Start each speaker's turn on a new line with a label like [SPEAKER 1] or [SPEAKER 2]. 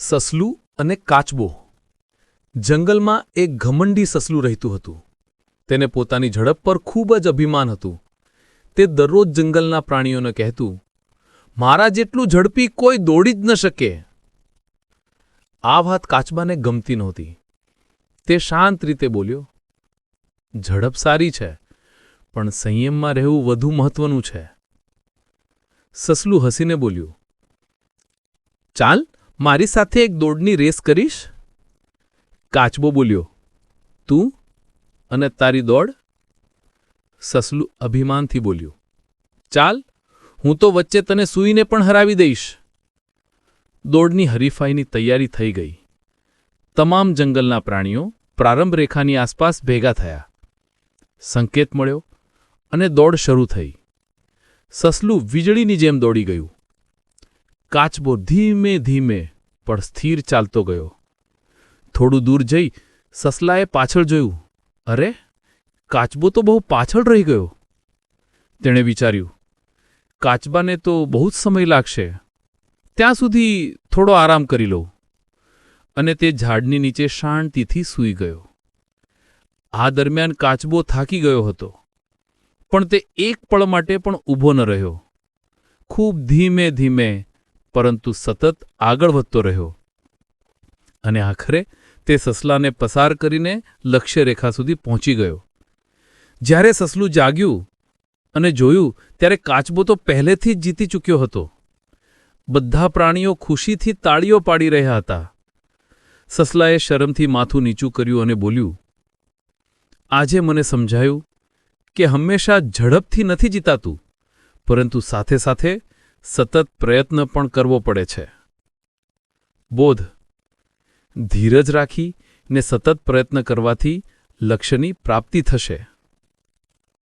[SPEAKER 1] સસલું અને કાચબો. જંગલમાં એક ઘમંડી સસલું રહેતું હતું. તેને પોતાની ઝડપ પર ખૂબ જ અભિમાન હતું. તે દરરોજ જંગલના પ્રાણીઓને કહેતું, મારા જેટલું ઝડપી કોઈ દોડી જ ન શકે. આ વાત કાચબાને ગમતી નહોતી. તે શાંત રીતે બોલ્યો, ઝડપ સારી છે, પણ સંયમમાં રહેવું વધુ મહત્વનું છે. સસલું હસીને બોલ્યું, ચાલ મારી સાથે એક દોડની રેસ કરીશ? કાચબો બોલ્યો, તું અને તારી દોડ? સસલું અભિમાનથી બોલ્યું, ચાલ, હું તો વચ્ચે તને સૂઈને પણ હરાવી દઈશ. દોડની હરીફાઈની તૈયારી થઈ ગઈ. તમામ જંગલના પ્રાણીઓ પ્રારંભ રેખાની આસપાસ ભેગા થયા. સંકેત મળ્યો અને દોડ શરૂ થઈ. સસલું વીજળીની જેમ દોડી ગયું. કાચબો ધીમે ધીમે પણ સ્થિર ચાલતો ગયો. થોડું દૂર જઈ સસલાએ પાછળ જોયું. અરે, કાચબો તો બહુ પાછળ રહી ગયો. તેણે વિચાર્યું, કાચબાને તો બહુ જ સમય લાગશે. ત્યાં સુધી થોડો આરામ કરી લઉં. અને તે ઝાડની નીચે શાંતિથી સૂઈ ગયો. આ દરમિયાન કાચબો થાકી ગયો હતો, પણ તે એક પળ માટે પણ ઊભો ન રહ્યો. ખૂબ ધીમે ધીમે પરંતુ સતત આગળ વધતો રહ્યો. અને આખરે તે સસલાને પસાર કરીને લક્ષ્યરેખા સુધી પહોંચી ગયો. જ્યારે સસલું જાગ્યું અને જોયું ત્યારે કાચબો તો પહેલેથી જ જીતી ચૂક્યો હતો. બધા પ્રાણીઓ ખુશીથી તાળીઓ પાડી રહ્યા હતા. સસલાએ શરમથી માથું નીચું કર્યું અને બોલ્યું, આજે મને સમજાયું કે હંમેશા ઝડપથી નથી જીતાતું, પરંતુ સાથે સાથે સતત પ્રયત્ન પણ કરવો પડે છે. બોધ: ધીરજ રાખી ને સતત પ્રયત્ન કરવાથી લક્ષ્યની પ્રાપ્તિ થશે.